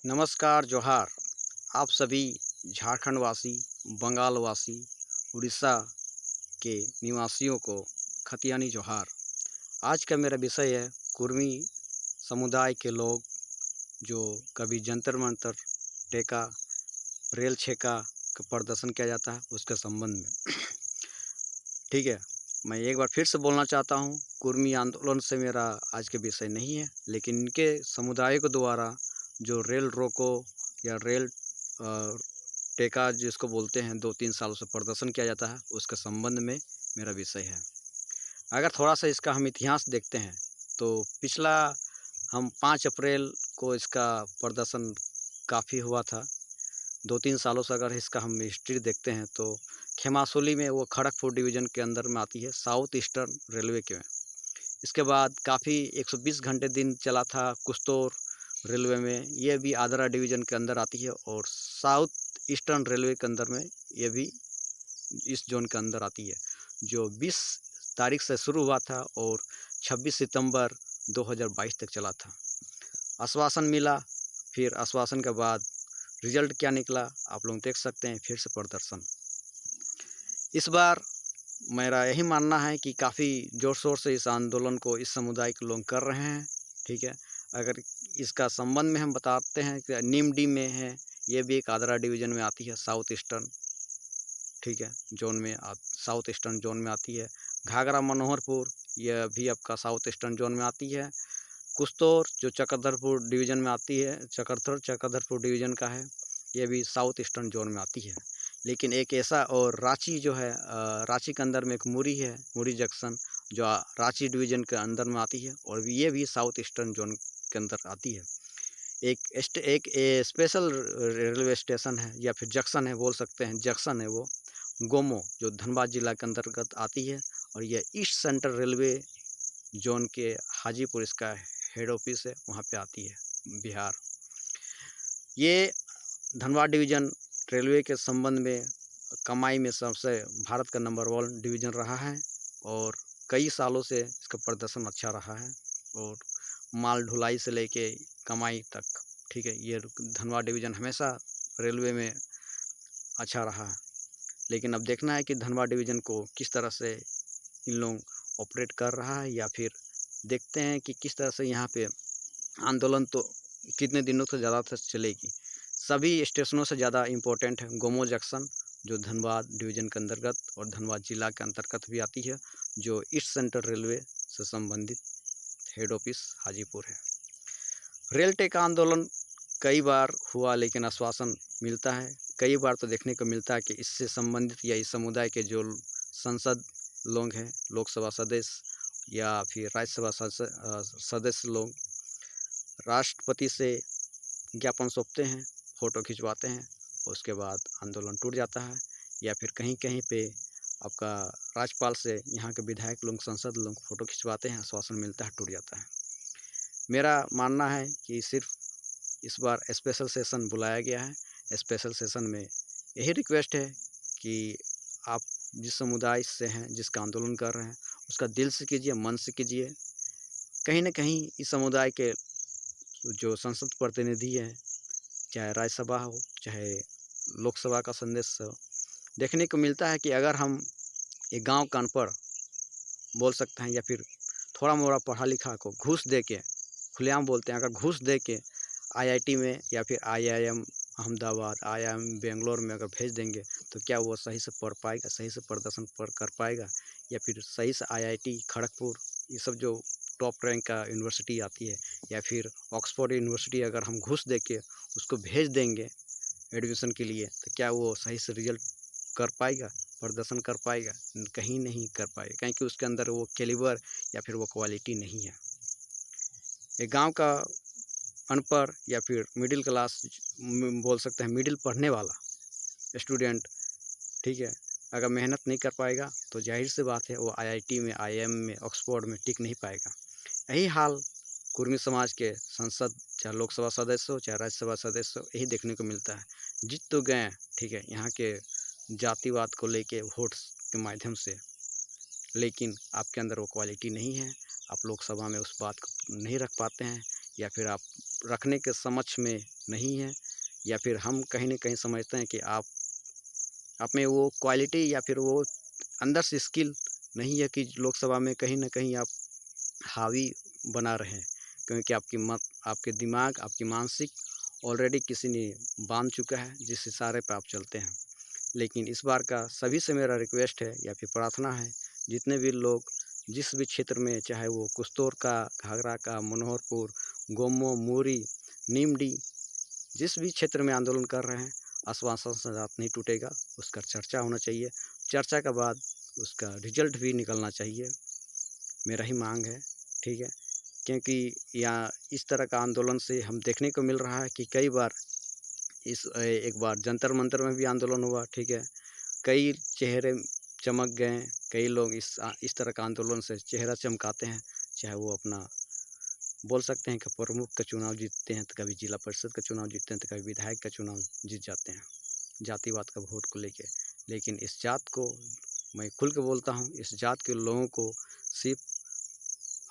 नमस्कार, जोहार। आप सभी झारखंड वासी, बंगाल वासी, उड़ीसा के निवासियों को खतियानी जोहार। आज का मेरा विषय है कुर्मी समुदाय के लोग जो कभी जंतर-मंतर, टेका, रेल छेका का प्रदर्शन किया जाता है, उसके संबंध में। ठीक है, मैं एक बार फिर से बोलना चाहता हूँ, कुर्मी आंदोलन से मेरा आज का विषय नहीं है, लेकिन इनके समुदाय के द्वारा जो रेल रोको या रेल टेका जिसको बोलते हैं 2-3 सालों से प्रदर्शन किया जाता है, उसके संबंध में मेरा विषय है। अगर थोड़ा-सा इसका हम इतिहास देखते हैं, तो पिछला हम 5 अप्रैल को इसका प्रदर्शन काफ़ी हुआ था। 2-3 सालों से अगर इसका हम हिस्ट्री देखते हैं तो खेमासोली में वो खड़गपुर डिवीज़न के अंदर में आती है, साउथ ईस्टर्न रेलवे के में। इसके बाद काफ़ी 120 घंटे दिन चला था कुस्तौर रेलवे में, ये भी आदरा डिवीज़न के अंदर आती है और साउथ ईस्टर्न रेलवे के अंदर में ये भी इस ज़ोन के अंदर आती है, जो 20 तारीख से शुरू हुआ था और 26 सितंबर 2022 तक चला था। आश्वासन मिला, फिर आश्वासन के बाद रिजल्ट क्या निकला आप लोग देख सकते हैं, फिर से प्रदर्शन। इस बार मेरा यही मानना है कि काफ़ी ज़ोर-शोर से इस आंदोलन को इस समुदाय के लोग कर रहे हैं, ठीक है। अगर इसका संबंध में हम बताते हैं कि निमडी में है, ये भी एक आदरा डिवीज़न में आती है, साउथ ईस्टर्न, ठीक है, ज़ोन में साउथ ईस्टर्न ज़ोन में आती है। घाघरा मनोहरपुर, यह भी आपका साउथ ईस्टर्न ज़ोन में आती है। कुस्तौर जो चक्रधरपुर डिवीज़न में आती है, चक्रधरपुर डिवीज़न का है, ये भी साउथ ईस्टर्न ज़ोन में आती है। लेकिन एक ऐसा और रांची जो है रांची के अंदर में एक मुरी है, मुरी जंक्शन जो रांची डिवीज़न के अंदर में आती है और ये भी साउथ ईस्टर्न ज़ोन के अंदर आती है। एक स्पेशल रेलवे स्टेशन है या फिर जंक्शन है बोल सकते हैं, जंक्शन है वो, गोमो जो धनबाद जिला के अंतर्गत आती है और यह ईस्ट सेंट्रल रेलवे ज़ोन के हाजीपुर इसका हेड ऑफिस है, वहाँ पे आती है, बिहार। ये धनबाद डिवीज़न रेलवे के संबंध में कमाई में सबसे भारत का नंबर 1 डिवीज़न रहा है और कई सालों से इसका प्रदर्शन अच्छा रहा है और माल ढुलाई से लेके कमाई तक, ठीक है, ये धनबाद डिवीज़न हमेशा रेलवे में अच्छा रहा है। लेकिन अब देखना है कि धनबाद डिवीज़न को किस तरह से इन लोग ऑपरेट कर रहा है या फिर देखते हैं कि किस तरह से यहाँ पे आंदोलन तो कितने दिनों से ज़्यादा तक चलेगी। सभी स्टेशनों से ज़्यादा इम्पोर्टेंट है गोमो जंक्शन जो धनबाद डिवीज़न के अंतर्गत और धनबाद जिला के अंतर्गत भी आती है, जो ईस्ट सेंट्रल रेलवे से संबंधित हेड ऑफिस हाजीपुर है। रेल टेका आंदोलन कई बार हुआ लेकिन आश्वासन मिलता है, कई बार तो देखने को मिलता है कि इससे संबंधित या इस समुदाय के जो संसद लोग हैं, लोकसभा सदस्य या फिर राज्यसभा सदस्य लोग राष्ट्रपति से ज्ञापन सौंपते हैं, फ़ोटो खिंचवाते हैं, उसके बाद आंदोलन टूट जाता है या फिर कहीं-कहीं पे आपका राज्यपाल से यहाँ के विधायक लोग, संसद लोग फ़ोटो खिंचवाते हैं, आश्वासन मिलता है, टूट जाता है। मेरा मानना है कि सिर्फ इस बार स्पेशल सेशन बुलाया गया है, स्पेशल सेशन में यही रिक्वेस्ट है कि आप जिस समुदाय से हैं, जिसका आंदोलन कर रहे हैं, उसका दिल से कीजिए, मन से कीजिए। कहीं न कहीं इस समुदाय के जो संसद प्रतिनिधि हैं, चाहे राज्यसभा हो, चाहे लोकसभा का सदस्य हो, देखने को मिलता है कि अगर हम एक गाँव का अनपढ़ बोल सकते हैं या फिर थोड़ा-मोड़ा पढ़ा-लिखा को घूस दे के, खुलेआम बोलते हैं, अगर घूस दे के आईआईटी में या फिर आईआईएम अहमदाबाद, आईआईएम बेंगलोर में अगर भेज देंगे, तो क्या वो सही से पढ़ पाएगा, सही से प्रदर्शन कर पाएगा या फिर सही से आईआईटी खड़गपुर, ये सब जो टॉप रैंक का यूनिवर्सिटी आती है या फिर ऑक्सफोर्ड यूनिवर्सिटी अगर हम घूस दे के उसको भेज देंगे एडमिशन के लिए, तो क्या वो सही से रिजल्ट कर पाएगा, प्रदर्शन कर पाएगा? कहीं नहीं कर पाएगा, कहीं कि उसके अंदर वो कैलिबर या फिर वो क्वालिटी नहीं है। एक गाँव का अनपढ़ या फिर मिडिल क्लास बोल सकते हैं, मिडिल पढ़ने वाला स्टूडेंट, ठीक है, अगर मेहनत नहीं कर पाएगा तो ज़ाहिर-सी बात है वो आईआईटी में, आईआईएम में, ऑक्सफोर्ड में टिक नहीं पाएगा। यही हाल कुर्मी समाज के संसद, चाहे लोकसभा सदस्य हो, चाहे राज्यसभा सदस्य हो, यही देखने को मिलता है। जीत तो गए, ठीक है, यहाँ के जातिवाद को लेके वोट के माध्यम से, लेकिन आपके अंदर वो क्वालिटी नहीं है, आप लोकसभा में उस बात को नहीं रख पाते हैं या फिर आप रखने के समक्ष में नहीं है, या फिर हम कहीं न कहीं समझते हैं कि आप में वो क्वालिटी या फिर वो अंदर से स्किल नहीं है कि लोकसभा में कहीं न कहीं आप हावी बना रहे हैं, क्योंकि आपके दिमाग, आपकी मानसिक ऑलरेडी किसी ने बाँध चुका है, जिस इशारे पे आप चलते हैं। लेकिन इस बार का सभी से मेरा रिक्वेस्ट है या फिर प्रार्थना है, जितने भी लोग जिस भी क्षेत्र में, चाहे वो कुस्तौर का, घाघरा का, मनोहरपुर, गोमो, मुरी, नीमडी, जिस भी क्षेत्र में आंदोलन कर रहे हैं, आश्वासन से रात नहीं टूटेगा, उसका चर्चा होना चाहिए। चर्चा के बाद उसका रिजल्ट भी निकलना चाहिए, मेरा ही मांग है, ठीक है। क्योंकि यहाँ इस तरह का आंदोलन से हम देखने को मिल रहा है कि कई बार एक बार जंतर मंतर में भी आंदोलन हुआ, ठीक है। कई चेहरे चमक गए, कई लोग इस तरह का आंदोलन से चेहरा चमकाते हैं, चाहे वो अपना बोल सकते हैं कि प्रमुख का चुनाव जीतते हैं, तो कभी जिला परिषद का चुनाव जीतते हैं, तो कभी विधायक का चुनाव जीत जाते हैं, जातिवाद का वोट को लेके। लेकिन इस जात को मैं खुल के बोलता हूँ, इस जात के लोगों को सिर्फ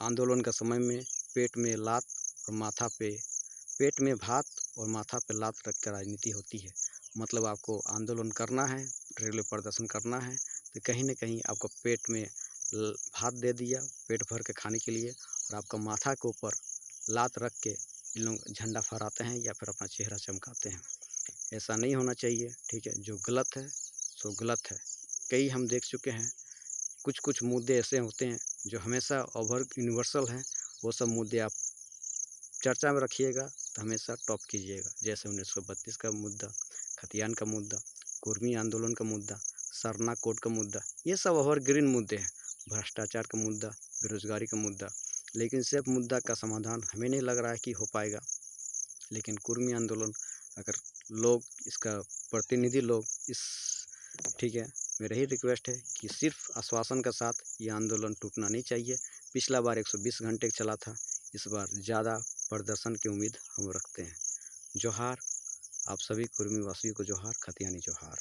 आंदोलन का समय में पेट में लात और माथा पे पेट में भात और माथा पे लात रख कर राजनीति होती है। मतलब आपको आंदोलन करना है, रेलवे प्रदर्शन करना है, तो कहीं न कहीं आपको पेट में भात दे दिया पेट भर के खाने के लिए, और आपका माथा के ऊपर लात रख के इन लोग झंडा फहराते हैं या फिर अपना चेहरा चमकाते हैं। ऐसा नहीं होना चाहिए, ठीक है। जो गलत है सो गलत है। कई हम देख चुके हैं, कुछ मुद्दे ऐसे होते हैं जो हमेशा ओवर यूनिवर्सल हैं, वो सब मुद्दे आप चर्चा में रखिएगा तो हमेशा टॉप कीजिएगा। जैसे 1932 का मुद्दा, खतियान का मुद्दा, कुर्मी आंदोलन का मुद्दा, सरना कोड का मुद्दा, ये सब एवरग्रीन मुद्दे हैं। भ्रष्टाचार का मुद्दा, बेरोजगारी का मुद्दा, लेकिन सब मुद्दा का समाधान हमें नहीं लग रहा है कि हो पाएगा। लेकिन कुर्मी आंदोलन, अगर लोग इसका प्रतिनिधि लोग इस ठीक है, मेरा ही रिक्वेस्ट है कि सिर्फ आश्वासन के साथ ये आंदोलन टूटना नहीं चाहिए। पिछला बार 120 घंटे चला था, इस बार ज़्यादा प्रदर्शन की उम्मीद हम रखते हैं। जोहार, आप सभी कुर्मी वासियों को जोहार, खतियानी जोहार।